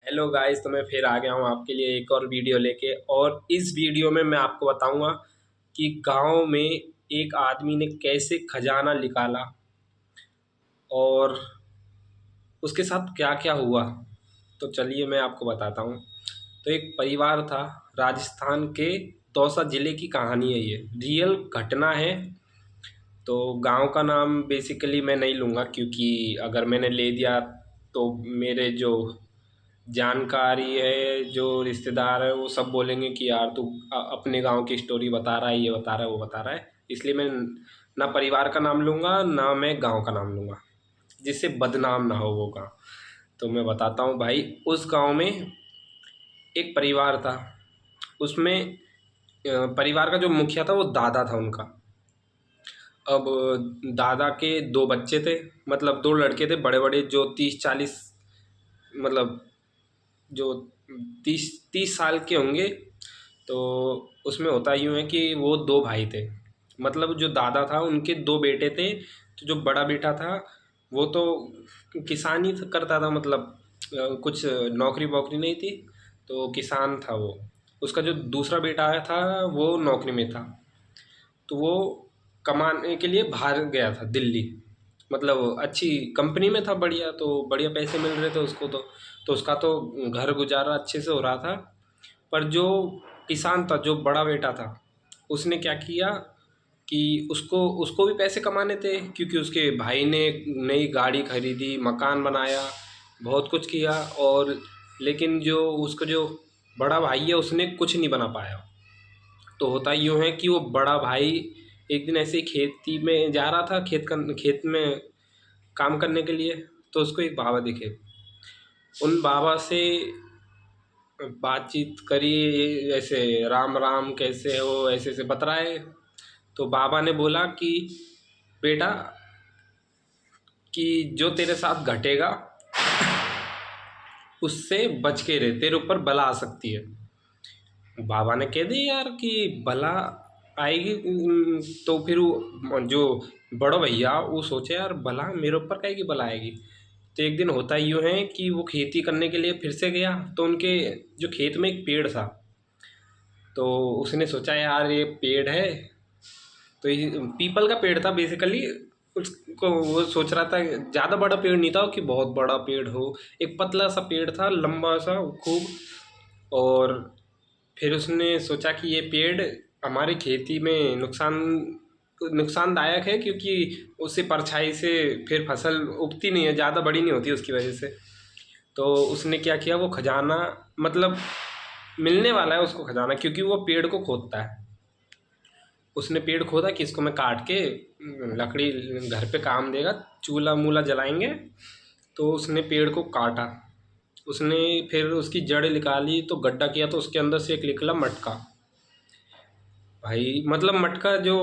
Hello guys, तो मैं फिर आ गया हूँ आपके लिए एक और वीडियो लेके। और इस वीडियो में मैं आपको बताऊंगा कि गांव में एक आदमी ने कैसे खजाना निकाला और उसके साथ क्या क्या हुआ। तो चलिए मैं आपको बताता हूँ। तो एक परिवार था, राजस्थान के दौसा जिले की कहानी है, ये रियल घटना है। तो गांव का नाम बेसिकली मैं नहीं लूँगा, क्योंकि अगर मैंने ले दिया तो मेरे जो जानकारी है, जो रिश्तेदार है, वो सब बोलेंगे कि यार तू अपने गांव की स्टोरी बता रहा है, ये बता रहा है, वो बता रहा है। इसलिए मैं ना परिवार का नाम लूँगा ना मैं गांव का नाम लूँगा, जिससे बदनाम ना हो वो गांव। तो मैं बताता हूँ भाई। उस गांव में एक परिवार था। उसमें परिवार का जो मुखिया था वो दादा था उनका। अब दादा के दो बच्चे थे, मतलब दो लड़के थे बड़े बड़े, जो 30-40, मतलब जो 30-30 साल के होंगे। तो उसमें होता यूँ है कि वो दो भाई थे। मतलब जो दादा था उनके दो बेटे थे। तो जो बड़ा बेटा था वो तो किसानी करता था, मतलब कुछ नौकरी वोकरी नहीं थी, तो किसान था वो। उसका जो दूसरा बेटा आया था वो नौकरी में था। तो वो कमाने के लिए बाहर गया था दिल्ली, मतलब अच्छी कंपनी में था, बढ़िया, तो बढ़िया पैसे मिल रहे थे उसको। तो उसका तो घर गुजारा अच्छे से हो रहा था। पर जो किसान था, जो बड़ा बेटा था, उसने क्या किया कि उसको उसको भी पैसे कमाने थे, क्योंकि उसके भाई ने नई गाड़ी खरीदी, मकान बनाया, बहुत कुछ किया। और लेकिन जो उसका जो बड़ा भाई है उसने कुछ नहीं बना पाया। तो होता यूँ है कि वो बड़ा भाई एक दिन ऐसे ही खेती में जा रहा था, खेत में काम करने के लिए। तो उसको एक बाबा दिखे। उन बाबा से बातचीत करी, ऐसे राम राम कैसे हो, ऐसे ऐसे बतराए। तो बाबा ने बोला कि बेटा, कि जो तेरे साथ घटेगा उससे बच के रहे, तेरे ऊपर बला आ सकती है। बाबा ने कह दी यार कि भला आएगी। तो फिर जो बड़ो भैया वो सोचे यार भला मेरे ऊपर काहे की भला आएगी। तो एक दिन होता यूँ है कि वो खेती करने के लिए फिर से गया। तो उनके जो खेत में एक पेड़ था, तो उसने सोचा यार ये पेड़ है। तो ये पीपल का पेड़ था बेसिकली। उसको वो सोच रहा था, ज़्यादा बड़ा पेड़ नहीं था कि बहुत बड़ा पेड़ हो, एक पतला सा पेड़ था, लंबा सा खूब। और फिर उसने सोचा कि ये पेड़ हमारी खेती में नुकसानदायक है, क्योंकि उससे परछाई से फिर फसल उगती नहीं है, ज़्यादा बड़ी नहीं होती उसकी वजह से। तो उसने क्या किया, वो खजाना, मतलब मिलने वाला है उसको खजाना, क्योंकि वो पेड़ को खोदता है। उसने पेड़ खोदा कि इसको मैं काट के लकड़ी घर पे काम देगा, चूल्हा मूल्हा जलाएंगे। तो उसने पेड़ को काटा। उसने फिर उसकी जड़ निकाली, तो गड्ढा किया, तो उसके अंदर से एक निकला मटका। भाई मतलब मटका जो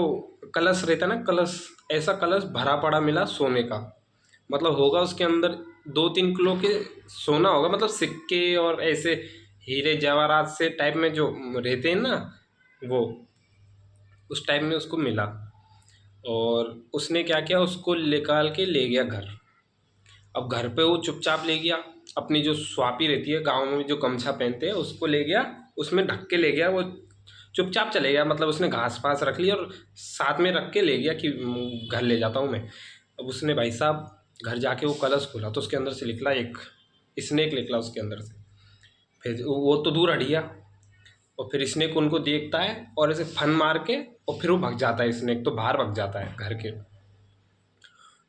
कलश रहता है ना, कलश, ऐसा कलश भरा पड़ा मिला सोने का। मतलब होगा उसके अंदर 2-3 किलो के सोना होगा, मतलब सिक्के और ऐसे हीरे जवाहरात से टाइप में जो रहते हैं ना, वो उस टाइप में उसको मिला। और उसने क्या किया, उसको निकाल के ले गया घर। अब घर पे वो चुपचाप ले गया, अपनी जो स्वापी रहती है गाँव में, जो गमछा पहनते हैं, उसको ले गया, उसमें ढक के ले गया। वो चुपचाप चले गया, मतलब उसने घास पास रख लिया और साथ में रख के ले गया कि घर ले जाता हूँ मैं। अब उसने भाई साहब घर जाके वो कलश खोला, तो उसके अंदर से निकला एक स्नेक, निकला उसके अंदर से। फिर वो तो दूर हट गया, और फिर स्नेक उनको देखता है और ऐसे फन मार के, और फिर वो भग जाता है, स्नेक तो बाहर भग जाता है घर के।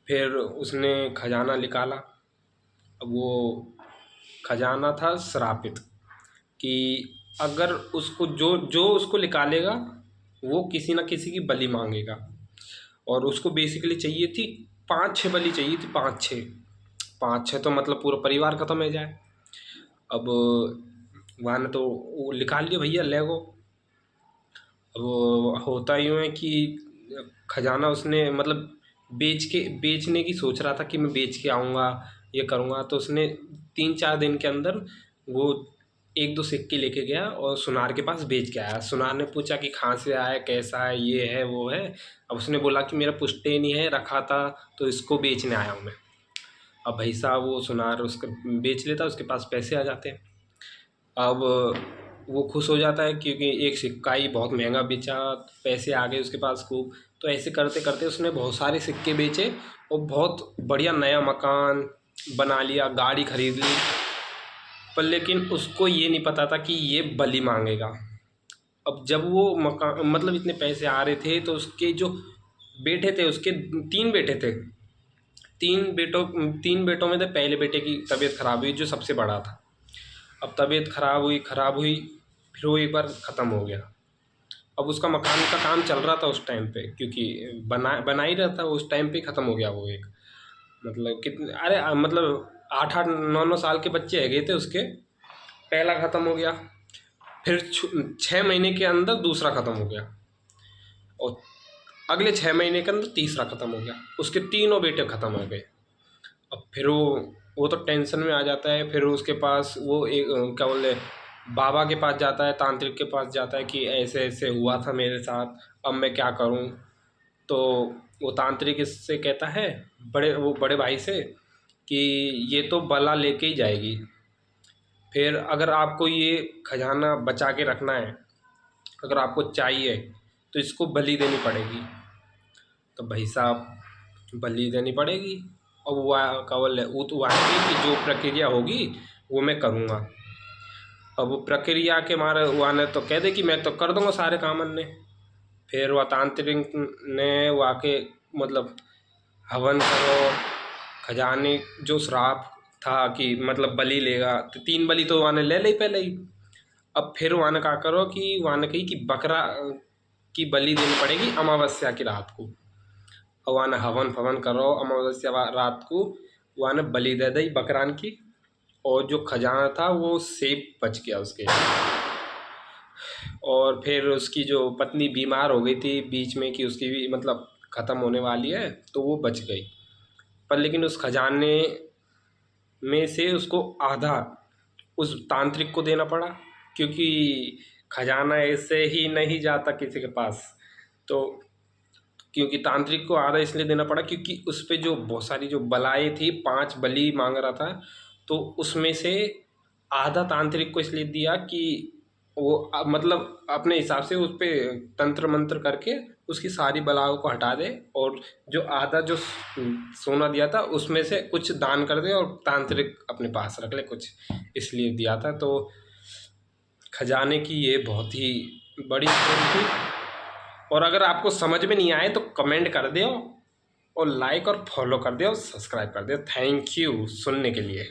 फिर उसने खजाना निकाला। अब वो खजाना था श्रापित, कि अगर उसको जो जो उसको निकालेगा वो किसी ना किसी की बलि मांगेगा। और उसको बेसिकली चाहिए थी 5-6 बलि चाहिए थी, 5-6। 5-6 तो मतलब पूरा परिवार खत्म हो जाए। अब वहाँ ने तो वो निकाल लिया भैया लेगो। अब वो होता यूँ है कि खजाना उसने मतलब बेचने की सोच रहा था कि मैं बेच के आऊँगा, ये करूँगा। तो उसने 3-4 दिन के अंदर वो 1-2 सिक्के लेके गया और सुनार के पास बेच के आया। सुनार ने पूछा कि कहाँ से आया, कैसा है, ये है वो है। अब उसने बोला कि मेरा पुश्तैनी है, रखा था, तो इसको बेचने आया हूँ मैं। अब भाई साहब वो सुनार उसका बेच लेता, उसके पास पैसे आ जाते हैं। अब वो खुश हो जाता है क्योंकि एक सिक्का ही बहुत महंगा बेचा, पैसे आ गए उसके पास खूब। तो ऐसे करते करते उसने बहुत सारे सिक्के बेचे और बहुत बढ़िया नया मकान बना लिया, गाड़ी खरीद ली। पर लेकिन उसको ये नहीं पता था कि ये बलि मांगेगा। अब जब वो मकान मतलब इतने पैसे आ रहे थे तो उसके जो बेटे थे, उसके 3 बेटे थे। 3 बेटों में से पहले बेटे की तबीयत खराब हुई, जो सबसे बड़ा था। अब तबीयत खराब हुई, फिर वो एक बार ख़त्म हो गया। अब उसका मकान का काम चल रहा था उस टाइम पे, क्योंकि बना ही रहा था उस टाइम पे, ख़त्म हो गया वो एक। मतलब कितने, अरे मतलब 8 8 9 9 साल के बच्चे है गए थे उसके। पहला ख़त्म हो गया, फिर 6 महीने के अंदर दूसरा ख़त्म हो गया, और अगले 6 महीने के अंदर तीसरा ख़त्म हो गया। उसके तीनों बेटे ख़त्म हो गए। अब फिर वो तो टेंशन में आ जाता है। फिर उसके पास वो एक क्या बोले, बाबा के पास जाता है, तांत्रिक के पास जाता है कि ऐसे ऐसे हुआ था मेरे साथ, अब मैं क्या करूं। तो वो तांत्रिक इससे कहता है, बड़े भाई से, कि ये तो बला लेके ही जाएगी। फिर अगर आपको ये खजाना बचा के रखना है, अगर आपको चाहिए, तो इसको बलि देनी पड़ेगी। तो भाई साहब बलि देनी पड़ेगी। और वो क्या बोले, वो आएगी कि जो प्रक्रिया होगी वो मैं करूँगा। अब वो प्रक्रिया के मारे वो आने तो कह दे कि मैं तो कर दूंगा सारे काम ने। फिर वह तांत्रिक ने वो आके मतलब हवन करो, खजाने जो श्राप था कि मतलब बलि लेगा, तो 3 बलि तो वाने ले ली पहले ही। अब फिर वाने का करो कि वाने कही कि बकरा की बलि देनी पड़ेगी अमावस्या की रात को। और वाने हवन फवन करो अमावस्या रात को, वाने बलि दे दी बकरान की। और जो खजाना था वो सेब बच गया उसके। और फिर उसकी जो पत्नी बीमार हो गई थी बीच में, कि उसकी भी मतलब ख़त्म होने वाली है, तो वो बच गई। पर लेकिन उस खजाने में से उसको आधा उस तांत्रिक को देना पड़ा, क्योंकि खजाना ऐसे ही नहीं जाता किसी के पास। तो क्योंकि तांत्रिक को आधा इसलिए देना पड़ा क्योंकि उस पे जो बहुत सारी जो बलाएँ थी, 5 बलि मांग रहा था, तो उसमें से आधा तांत्रिक को इसलिए दिया कि वो मतलब अपने हिसाब से उस पे तंत्र मंत्र करके उसकी सारी बलाओं को हटा दे, और जो आधा जो सोना दिया था उसमें से कुछ दान कर दे और तांत्रिक अपने पास रख ले कुछ, इसलिए दिया था। तो खजाने की ये बहुत ही बड़ी स्टोरी थी। और अगर आपको समझ में नहीं आए तो कमेंट कर दो, और लाइक और फॉलो कर दो, और सब्सक्राइब कर दो। थैंक यू सुनने के लिए।